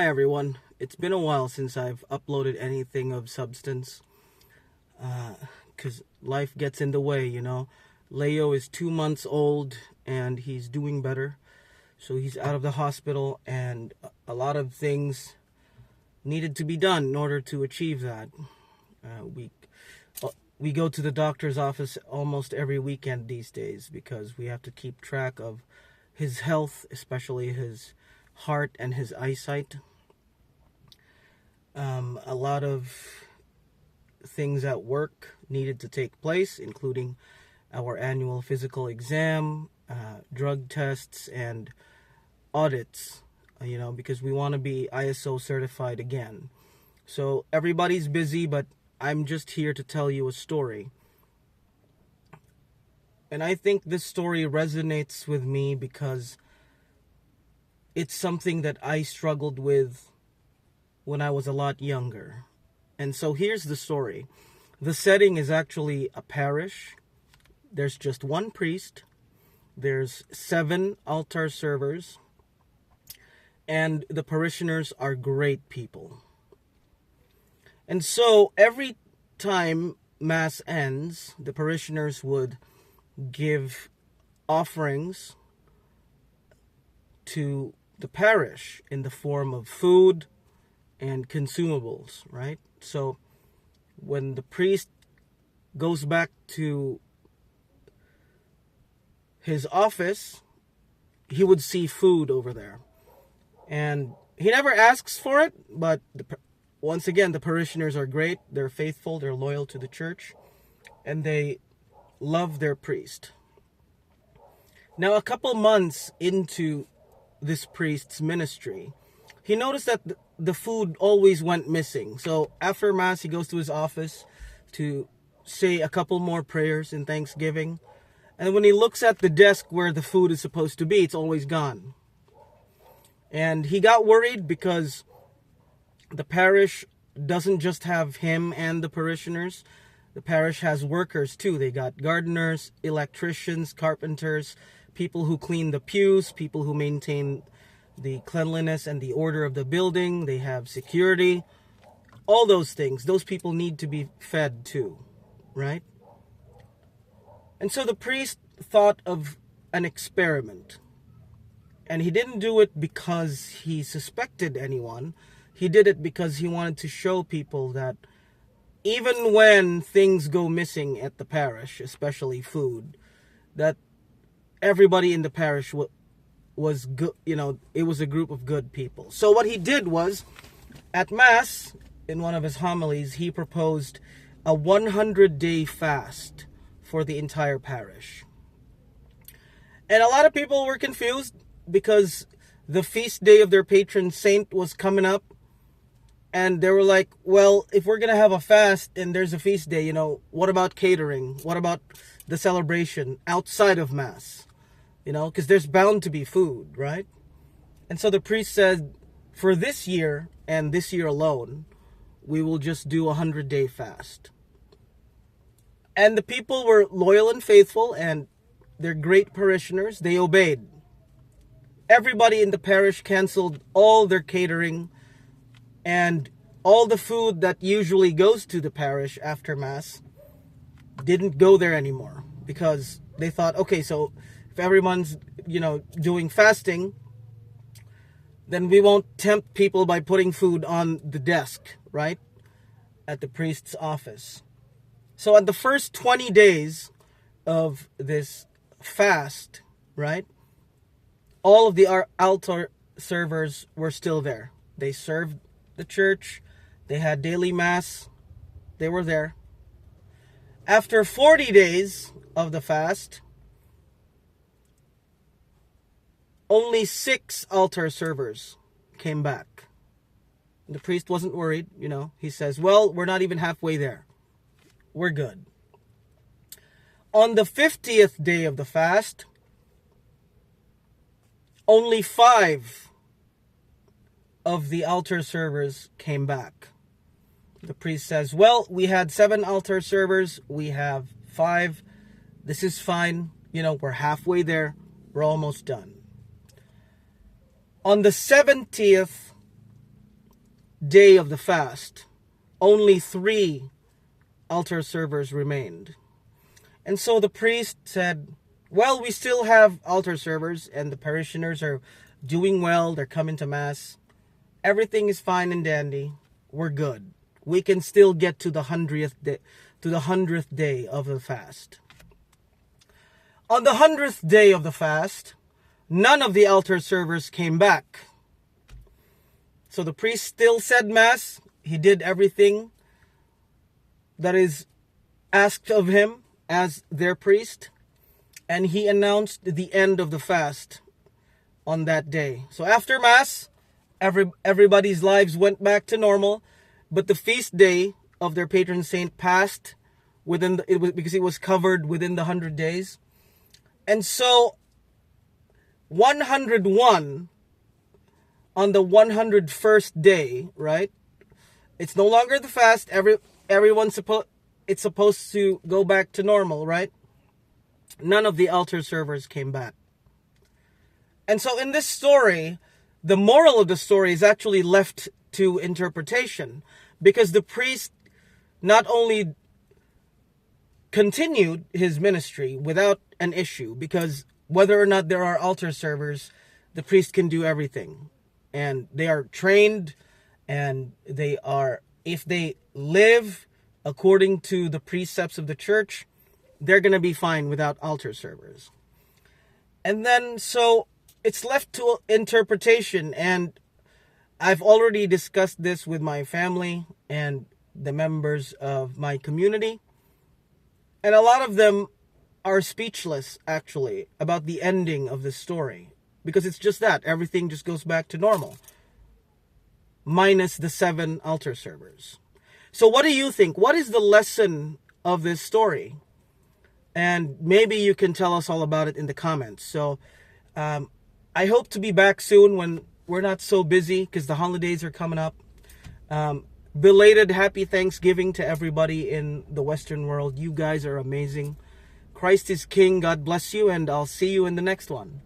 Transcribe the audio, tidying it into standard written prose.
everyone. It's been a while since I've uploaded anything of substance. Because life gets in the way. Leo is 2 months old and he's doing better. So he's out of the hospital, and a lot of things needed to be done in order to achieve that. We go to the doctor's office almost every weekend these days because we have to keep track of his health, especially his heart and his eyesight. A lot of things at work needed to take place, including our annual physical exam, drug tests, and audits, because we want to be ISO certified again. So everybody's busy, but I'm just here to tell you a story. And I think this story resonates with me because it's something that I struggled with when I was a lot younger. And so here's the story. The setting is actually a parish. There's just one priest. There's 7 altar servers. And the parishioners are great people. And so every time Mass ends, the parishioners would give offerings to the parish in the form of food and consumables, right? So when the priest goes back to his office, he would see food over there. And he never asks for it, but once again, the parishioners are great. They're faithful, they're loyal to the church, and they love their priest. Now, a couple months into this priest's ministry, he noticed that the food always went missing. So after Mass, he goes to his office to say a couple more prayers in thanksgiving. And when he looks at the desk where the food is supposed to be, it's always gone. And he got worried because the parish doesn't just have him and the parishioners. The parish has workers too. They got gardeners, electricians, carpenters, people who clean the pews, people who maintain the cleanliness and the order of the building. They have security. All those things. Those people need to be fed too, right? And so the priest thought of an experiment. And he didn't do it because he suspected anyone. He did it because he wanted to show people that even when things go missing at the parish, especially food, that everybody in the parish was good. It was a group of good people. So what he did was, at Mass, in one of his homilies, he proposed a 100-day fast for the entire parish. And a lot of people were confused because the feast day of their patron saint was coming up. And they were like, well, if we're going to have a fast and there's a feast day, what about catering? What about the celebration outside of Mass? Because there's bound to be food, right? And so the priest said, for this year and this year alone, we will just do a 100-day fast. And the people were loyal and faithful, and they're great parishioners. They obeyed. Everybody in the parish canceled all their catering, and all the food that usually goes to the parish after Mass didn't go there anymore, because they thought, okay, so if everyone's, doing fasting, then we won't tempt people by putting food on the desk, right? At the priest's office. So at the first 20 days of this fast, right, all of the altar servers were still there. They served the church. They had daily Mass. They were there. After 40 days of the fast, only 6 altar servers came back. The priest wasn't worried, He says, well, we're not even halfway there. We're good. On the 50th day of the fast, only 5 of the altar servers came back. The priest says, well, we had 7 altar servers. We have 5. This is fine. We're halfway there. We're almost done. On the 70th day of the fast, only 3 altar servers remained. And so the priest said, well, we still have altar servers and the parishioners are doing well. They're coming to Mass. Everything is fine and dandy. We're good. We can still get to the 100th day of the fast. On the 100th day of the fast, none of the altar servers came back. So the priest still said Mass. He did everything that is asked of him as their priest. And he announced the end of the fast on that day. So after Mass, everybody's lives went back to normal. But the feast day of their patron saint passed because it was covered within the 100 days. And so 101 on the 101st day, right? It's no longer the fast. It's supposed to go back to normal, right? None of the altar servers came back. And so in this story, the moral of the story is actually left to interpretation, because the priest not only continued his ministry without an issue, because whether or not there are altar servers, the priest can do everything. And they are trained, and if they live according to the precepts of the church, they're going to be fine without altar servers. And then, so it's left to interpretation. And I've already discussed this with my family and the members of my community. And a lot of them are speechless, actually, about the ending of this story. Because it's just that. Everything just goes back to normal. Minus the 7 altar servers. So what do you think? What is the lesson of this story? And maybe you can tell us all about it in the comments. So I hope to be back soon when we're not so busy, because the holidays are coming up. Belated happy Thanksgiving to everybody in the Western world. You guys are amazing. Christ is King. God bless you. And I'll see you in the next one.